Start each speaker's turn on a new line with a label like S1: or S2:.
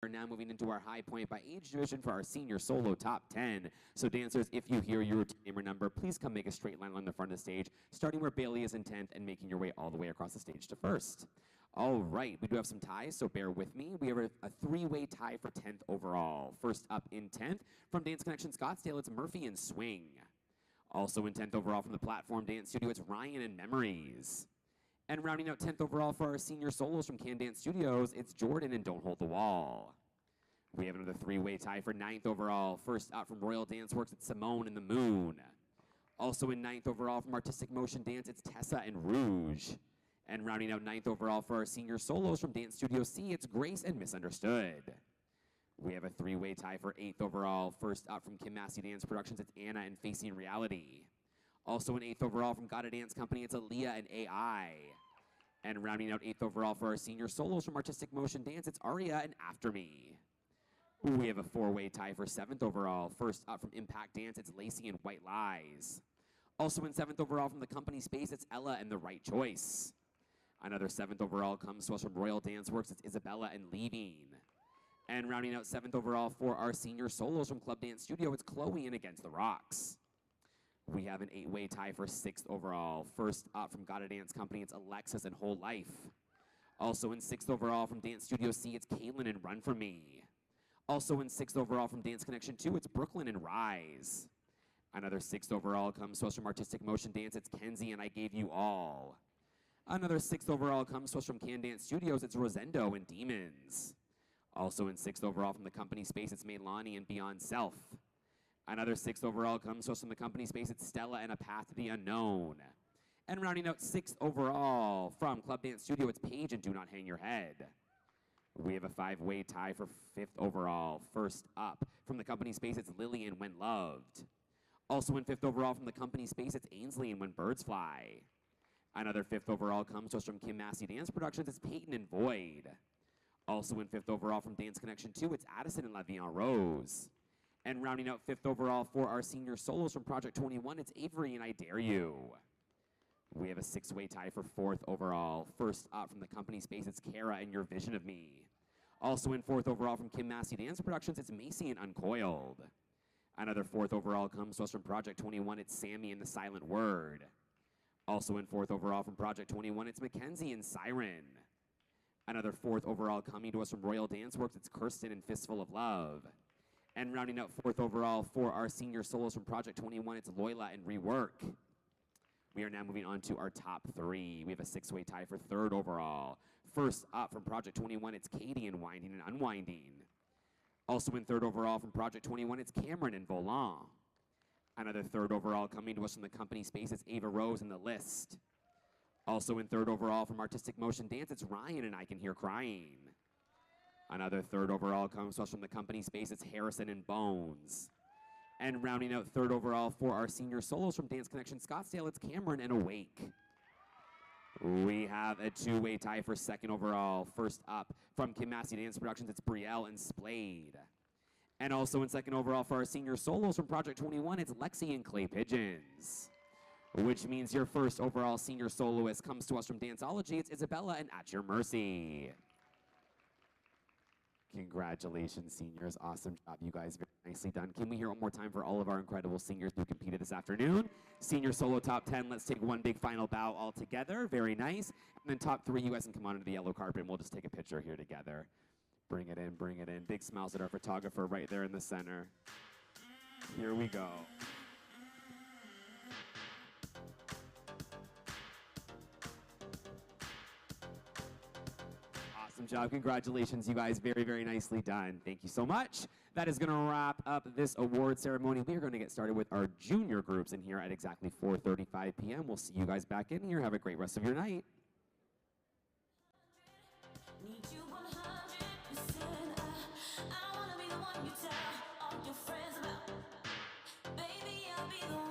S1: We're now moving into our high point by age division for our senior solo top 10. So dancers, if you hear your timer number, please come make a straight line on the front of the stage, starting where Bailey is in 10th and making your way all the way across the stage to 1st. All right, we do have some ties, so bear with me. We have a three-way tie for 10th overall. First up in 10th, from Dance Connection Scottsdale, it's Murphy and Swing. Also in 10th overall from the Platform Dance Studio, it's Ryan and Memories. And rounding out 10th overall for our senior solos from Can Dance Studios, it's Jordan and Don't Hold the Wall. We have another three-way tie for 9th overall. First out from Royal Dance Works, it's Simone and the Moon. Also in 9th overall from Artistic Motion Dance, it's Tessa and Rouge. And rounding out 9th overall for our senior solos from Dance Studio C, it's Grace and Misunderstood. We have a three-way tie for 8th overall. First out from Kim Massey Dance Productions, it's Anna and Facing Reality. Also in 8th overall from Gotta Dance Company, it's Aaliyah and AI. And rounding out 8th overall for our senior solos from Artistic Motion Dance, it's Aria and After Me. We have a four-way tie for 7th overall. First up from Impact Dance, it's Lacey and White Lies. Also in 7th overall from the company Space, it's Ella and The Right Choice. Another 7th overall comes to us from Royal Dance Works, it's Isabella and Leaving. And rounding out 7th overall for our senior solos from Club Dance Studio, it's Chloe and Against the Rocks. We have an 8-way tie for 6th overall. First up from Gotta Dance Company, it's Alexis and Whole Life. Also in 6th overall from Dance Studio C, it's Caitlin and Run For Me. Also in 6th overall from Dance Connection 2, it's Brooklyn and Rise. Another 6th overall comes to us from Artistic Motion Dance, it's Kenzie and I Gave You All. Another 6th overall comes to us from Can Dance Studios, it's Rosendo and Demons. Also in 6th overall from the company Space, it's Maylani and Beyond Self. Another 6th overall comes to us from the company Space, it's Stella and A Path to the Unknown. And rounding out 6th overall from Club Dance Studio, it's Paige and Do Not Hang Your Head. We have a 5-way tie for 5th overall. First up from the company Space, it's Lily and When Loved. Also in 5th overall from the company Space, it's Ainsley and When Birds Fly. Another 5th overall comes to us from Kim Massey Dance Productions, it's Peyton and Void. Also in 5th overall from Dance Connection 2, it's Addison and La Vie en Rose. And rounding out 5th overall for our senior solos from Project 21, it's Avery and I Dare You. We have a 6-way tie for 4th overall. First up from the company Space, it's Kara and Your Vision of Me. Also in 4th overall from Kim Massey Dance Productions, it's Macy and Uncoiled. Another 4th overall comes to us from Project 21, it's Sammi and The Silent Word. Also in 4th overall from Project 21, it's Mackenzie and Siren. Another 4th overall coming to us from Royal Dance Works, it's Kyrsten and Fistful of Love. And rounding out 4th overall for our senior solos from Project 21, it's Loila and Rework. We are now moving on to our top 3. We have a 6-way tie for 3rd overall. First up from Project 21, it's Katie and Winding and Unwinding. Also in 3rd overall from Project 21, it's Cameron and Volant. Another 3rd overall coming to us from the company Space, it's AvaRose and The List. Also in 3rd overall from Artistic Motion Dance, it's Ryan and I Can Hear Crying. Another 3rd overall comes to us from the company Space, it's Harrison and Bones. And rounding out 3rd overall for our senior solos from Dance Connection Scottsdale, it's Cameron and Awake. We have a 2-way tie for 2nd overall. First up from Kim Massey Dance Productions, it's Brielle and Splayde. And also in 2nd overall for our senior solos from Project 21, it's Lexi and Clay Pigeons. Which means your 1st overall senior soloist comes to us from Danceology, it's Isabella and At Your Mercy. Congratulations, seniors. Awesome job, you guys. Very nicely done. Can we hear one more time for all of our incredible seniors who competed this afternoon? Senior solo top 10. Let's take one big final bow all together. Very nice. And then top 3, you guys can come onto the yellow carpet and we'll just take a picture here together. Bring it in, bring it in. Big smiles at our photographer right there in the center. Here we go. Awesome job. Congratulations, you guys. Very, very nicely done. Thank you so much. That is going to wrap up this award ceremony. We are going to get started with our junior groups in here at exactly 4:35 p.m. We'll see you guys back in here. Have a great rest of your night. Need you 100%. I want to be the one you tell all your friends about. Baby, I'll be the one.